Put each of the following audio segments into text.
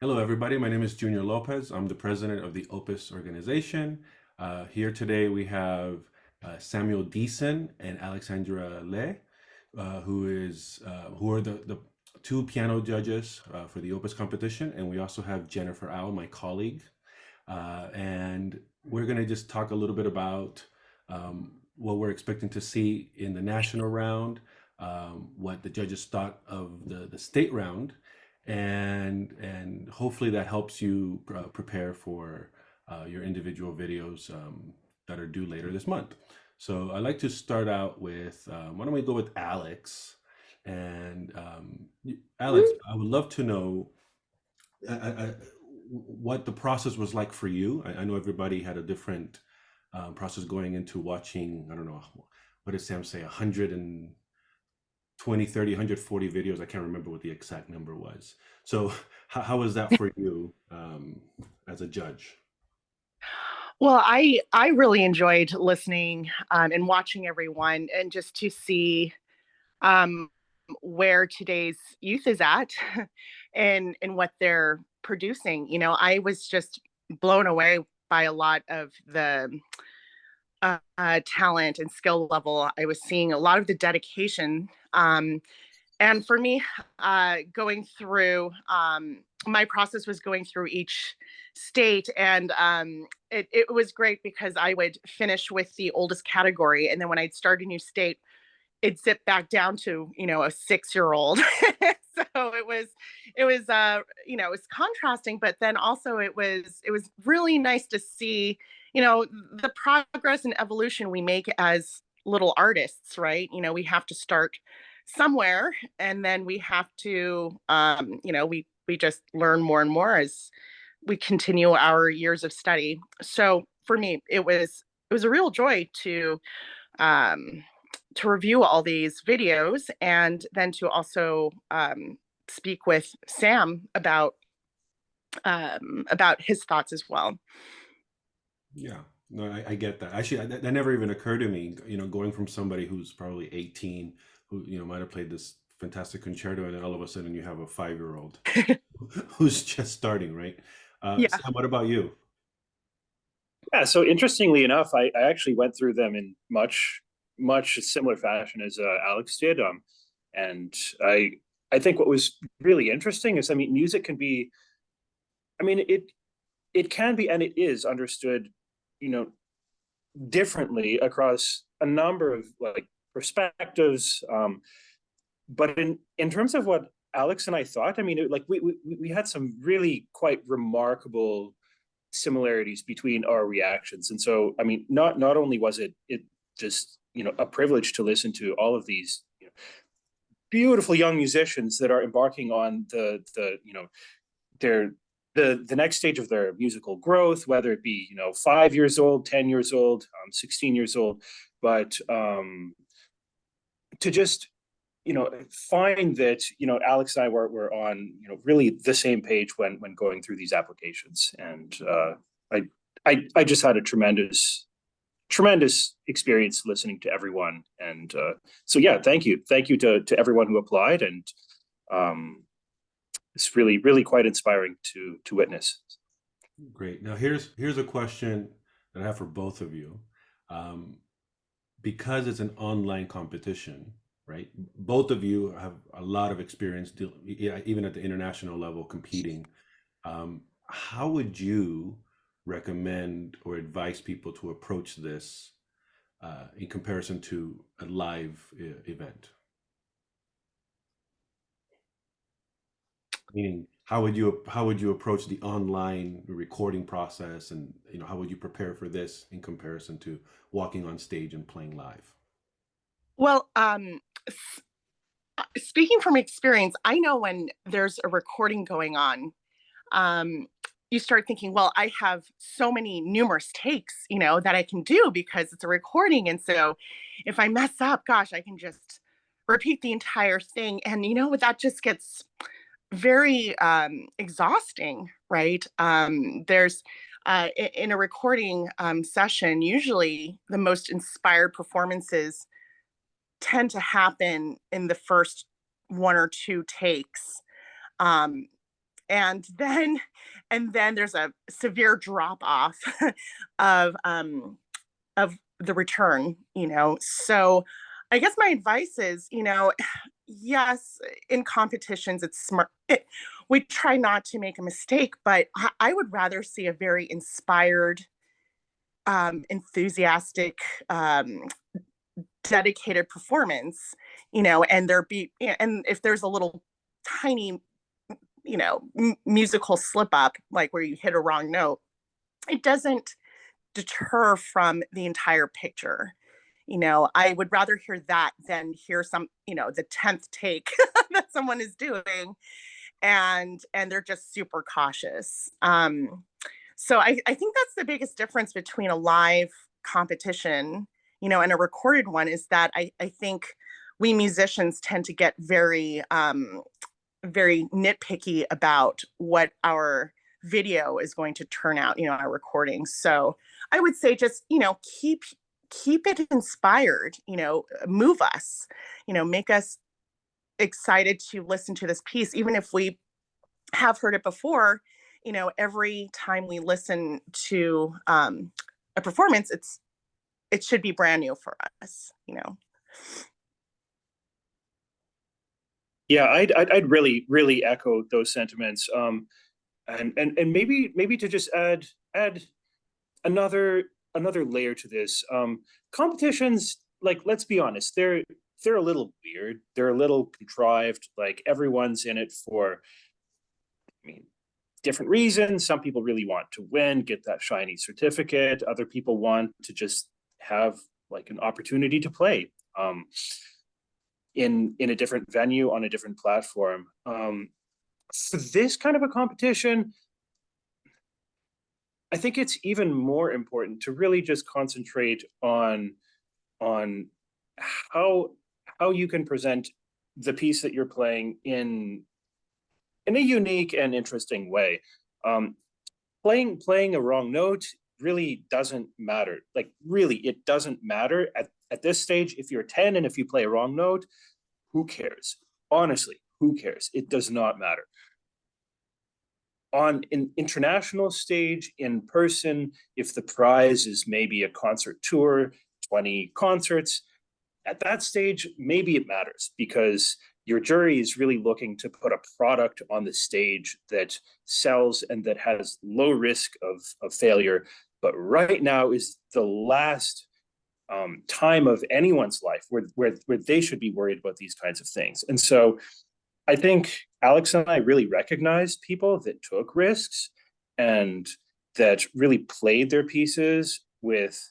Hello, everybody. My name is Junior López. I'm the president of the OPUS organization. Here today we have Samuel Deason and Alexandria who are the two piano judges for the OPUS competition, and we also have Jennifer Au, my colleague, and we're going to just talk a little bit about what we're expecting to see in the national round, what the judges thought of the state round, and hopefully that helps you prepare for your individual videos that are due later this month. So I'd like to start out with why don't we go with Alex? And Alex, I would love to know what the process was like for you. I know everybody had a different process going into watching, I don't know, what did Sam say, 120, 30, 140 videos. I can't remember what the exact number was. So how was that for you as a judge? Well, I really enjoyed listening and watching everyone, and just to see um, where today's youth is at, and what they're producing. I was just blown away by a lot of the talent and skill level. I was seeing a lot of the dedication. And for me, going through my process was going through each state, and it was great because I would finish with the oldest category, and then when I'd start a new state, it zipped back down to a 6-year old. So it was contrasting, but then also it was really nice to see the progress and evolution we make as little artists, right? We have to start somewhere, and then we have to we just learn more and more as we continue our years of study. So for me, it was a real joy um to review all these videos, and then to also speak with Sam about his thoughts as well. Yeah, no, I get that. Actually, that never even occurred to me, going from somebody who's probably 18, who, might have played this fantastic concerto, and then all of a sudden you have a 5-year-old who's just starting, right? Yeah. Sam, what about you? Yeah, so interestingly enough, I actually went through them in much similar fashion as Alex did. And I think what was really interesting is, I mean, music can be, I mean, it can be, and it is understood, you know, differently across a number of like perspectives. But in terms of what Alex and I thought, I mean, we had some really quite remarkable similarities between our reactions. And so, I mean, not only was it just a privilege to listen to all of these beautiful young musicians that are embarking on their the next stage of their musical growth, whether it be 5 years old, 10 years old, 16 years old, but to just find that Alex and I were on really the same page when going through these applications, and I just had a tremendous experience listening to everyone, and so yeah, thank you to everyone who applied, and it's really quite inspiring to witness. Great. Now here's a question that I have for both of you. Um, because it's an online competition, right? Both of you have a lot of experience, even at the international level, competing. How would you recommend or advise people to approach this in comparison to a live event? Meaning, how would you approach the online recording process, and how would you prepare for this in comparison to walking on stage and playing live? Well, speaking from experience, I know when there's a recording going on, um, you start thinking, well, I have so many numerous takes, that I can do because it's a recording. And so if I mess up, gosh, I can just repeat the entire thing. And that just gets very exhausting, right? There's in a recording session, usually the most inspired performances tend to happen in the first one or two takes. Um, and then there's a severe drop off of the return, so I guess my advice is, yes, in competitions it's smart, we try not to make a mistake, but I would rather see a very inspired, enthusiastic, dedicated performance, and and if there's a little tiny, musical slip up, like where you hit a wrong note, it doesn't deter from the entire picture. I would rather hear that than hear the 10th take that someone is doing, and they're just super cautious. So I think that's the biggest difference between a live competition, and a recorded one, is that I think we musicians tend to get very, very nitpicky about what our video is going to turn out, our recordings. So I would say just, keep it inspired, move us, make us excited to listen to this piece, even if we have heard it before. Every time we listen to a performance, it should be brand new for us. Yeah, I'd really echo those sentiments. And maybe to just add another layer to this. Competitions, like, let's be honest, they're a little weird. They're a little contrived. Like, everyone's in it for, different reasons. Some people really want to win, get that shiny certificate. Other people want to just have like an opportunity to play in a different venue on a different platform. For this kind of a competition, I think it's even more important to really just concentrate on how you can present the piece that you're playing in a unique and interesting way. Playing a wrong note really doesn't matter. Like, really, it doesn't matter at this stage. If you're 10 and if you play a wrong note, who cares? Honestly, who cares? It does not matter. On an international stage, in person, if the prize is maybe a concert tour, 20 concerts, at that stage, maybe it matters, because your jury is really looking to put a product on the stage that sells and that has low risk of failure. But right now is the last time of anyone's life where they should be worried about these kinds of things. And so I think Alex and I really recognized people that took risks and that really played their pieces with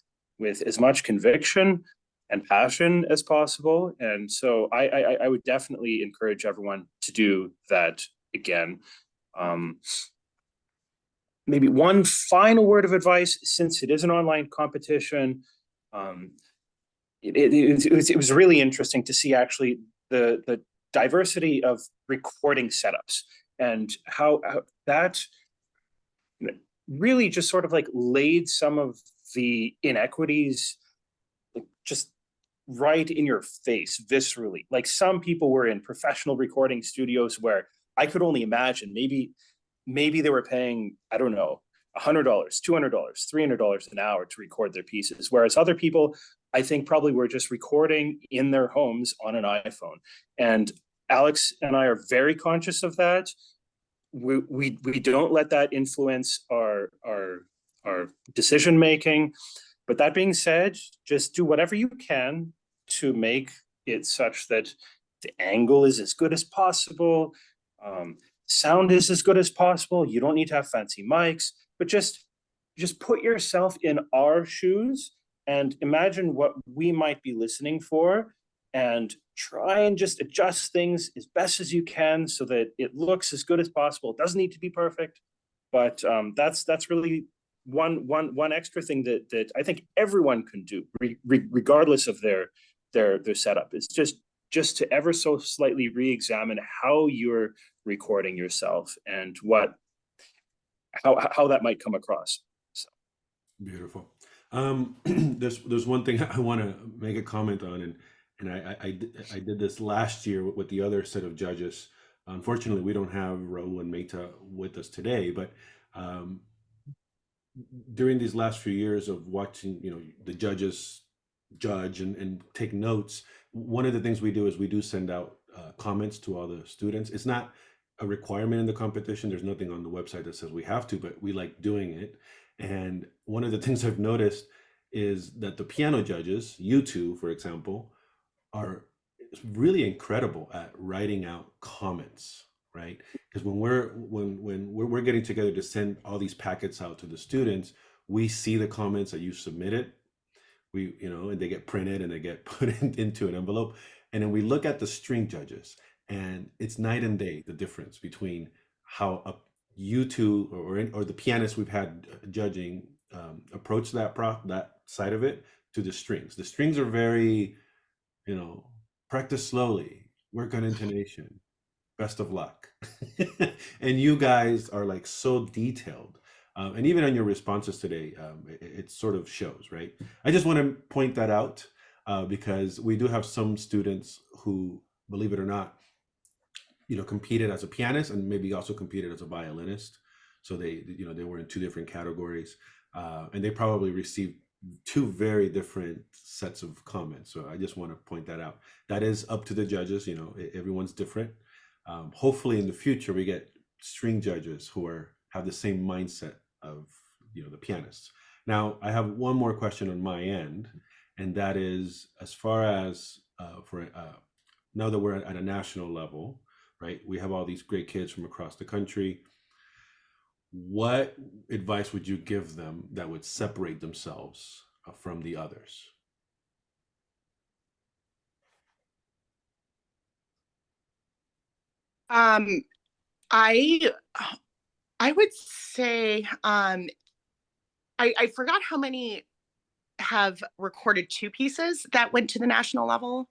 as much conviction and passion as possible. And so I would definitely encourage everyone to do that again. Maybe one final word of advice, since it is an online competition. It was really interesting to see actually the diversity of recording setups and how that really just sort of like laid some of the inequities just right in your face viscerally. Like, some people were in professional recording studios where I could only imagine maybe they were paying, I don't know, $100, $200, $300 an hour to record their pieces. Whereas other people, I think, probably were just recording in their homes on an iPhone. And Alex and I are very conscious of that. We don't let that influence our decision making. But that being said, just do whatever you can to make it such that the angle is as good as possible, sound is as good as possible. You don't need to have fancy mics, but just put yourself in our shoes and imagine what we might be listening for, and try and just adjust things as best as you can so that it looks as good as possible. It doesn't need to be perfect, but that's really one extra thing that I think everyone can do, regardless of their setup. It's just to ever so slightly re-examine how you're recording yourself and how that might come across. So. Beautiful. There's one thing I want to make a comment on, and I did this last year with the other set of judges. Unfortunately, we don't have Raul and Meta with us today, but um, during these last few years of watching, the judges judge and take notes, one of the things we do is we do send out comments to all the students. It's not a requirement in the competition. There's nothing on the website that says we have to, but we like doing it. And one of the things I've noticed is that the piano judges, you two, for example, are really incredible at writing out comments, right? Because when we're getting together to send all these packets out to the students, we see the comments that you submitted. And they get printed and they get put into an envelope, and then we look at the string judges, and it's night and day the difference between how you two or the pianists we've had judging approach that side of it to the strings. The strings are very, practice slowly, work on intonation, best of luck. And you guys are like so detailed. And even on your responses today, it sort of shows, right? I just want to point that out because we do have some students who, believe it or not, competed as a pianist and maybe also competed as a violinist. So they were in two different categories, and they probably received two very different sets of comments. So I just want to point that out. That is up to the judges. Everyone's different. Hopefully in the future we get string judges who have the same mindset of the pianists. Now I have one more question on my end, and that is, as far as for now that we're at a national level, right? We have all these great kids from across the country. What advice would you give them that would separate themselves from the others? Um, I I would say I forgot how many have recorded two pieces that went to the national level.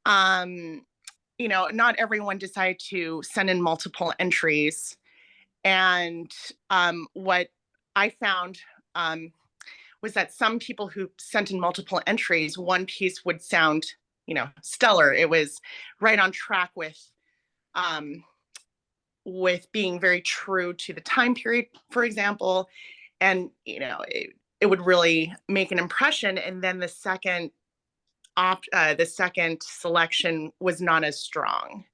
Um, not everyone decided to send in multiple entries. And what I found was that some people who sent in multiple entries, one piece would sound, stellar. It was right on track um, with being very true to the time period, for example. And, it would really make an impression. And then the second selection was not as strong.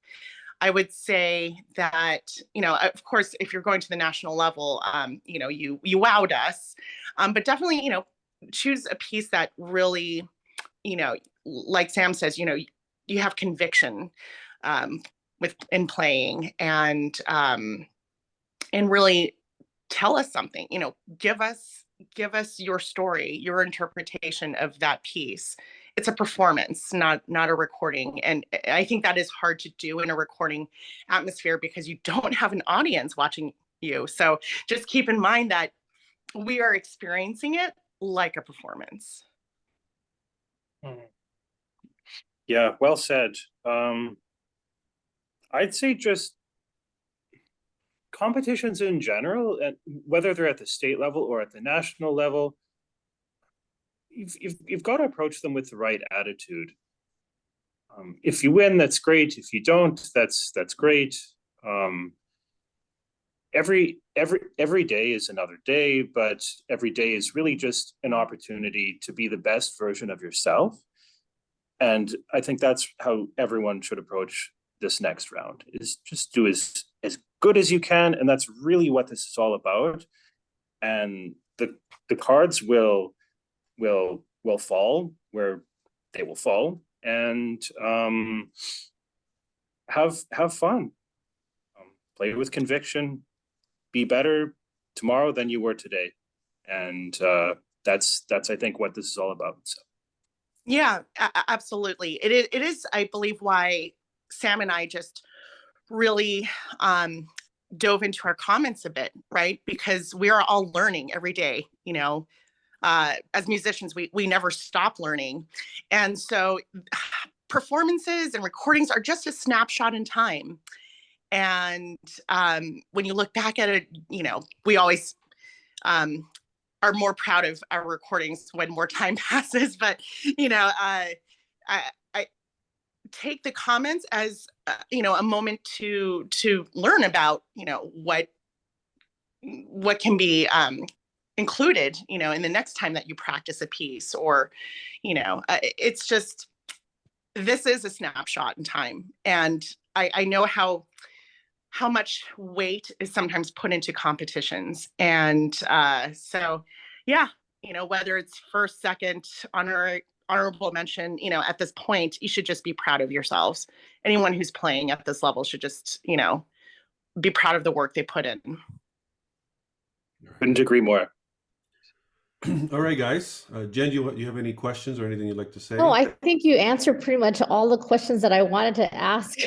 I would say that, of course, if you're going to the national level, you wowed us, but definitely, choose a piece that really, like Sam says, you have conviction in playing, and really tell us something. Give us your story, your interpretation of that piece. It's a performance, not a recording. And I think that is hard to do in a recording atmosphere because you don't have an audience watching you. So just keep in mind that we are experiencing it like a performance. Yeah, well said. I'd say just competitions in general, and whether they're at the state level or at the national level, you've got to approach them with the right attitude. If you win, that's great. If you don't, that's great. Every day is another day, but every day is really just an opportunity to be the best version of yourself. And I think that's how everyone should approach this next round, is just do as good as you can. And that's really what this is all about. And the cards will fall where they will fall, and have fun, play with conviction, be better tomorrow than you were today. And that's I think what this is all about. So. Yeah, absolutely. It is, I believe, why Sam and I just really dove into our comments a bit, right? Because we are all learning every day, as musicians, we never stop learning. And so performances and recordings are just a snapshot in time. And when you look back at it, we always are more proud of our recordings when more time passes. But, I take the comments as a moment to learn about what can be included in the next time that you practice a piece, or it's just, this is a snapshot in time, and I know how much weight is sometimes put into competitions, and so yeah, whether it's first, second, honorable mention, at this point, you should just be proud of yourselves. Anyone who's playing at this level should just, be proud of the work they put in. Couldn't agree more. All right, guys. Jen, you have any questions or anything you'd like to say? No, I think you answered pretty much all the questions that I wanted to ask.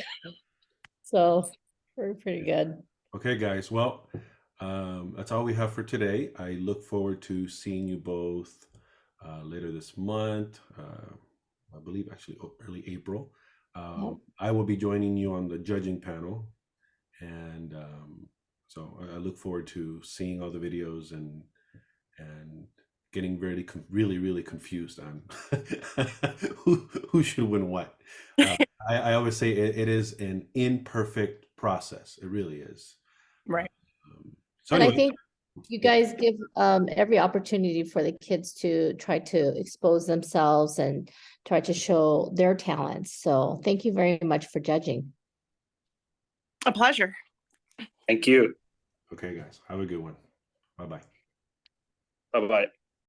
So we're pretty good. Okay, guys. Well, that's all we have for today. I look forward to seeing you both later this month. I believe actually early April. I will be joining you on the judging panel, and so I look forward to seeing all the videos and getting really confused on who should win what. I always say it is an imperfect process. It really is. Right. So And anyway, I think you guys give every opportunity for the kids to try to expose themselves and try to show their talents. So thank you very much for judging. A pleasure. Thank you. okay, guys, have a good one. Bye-bye. Bye-bye.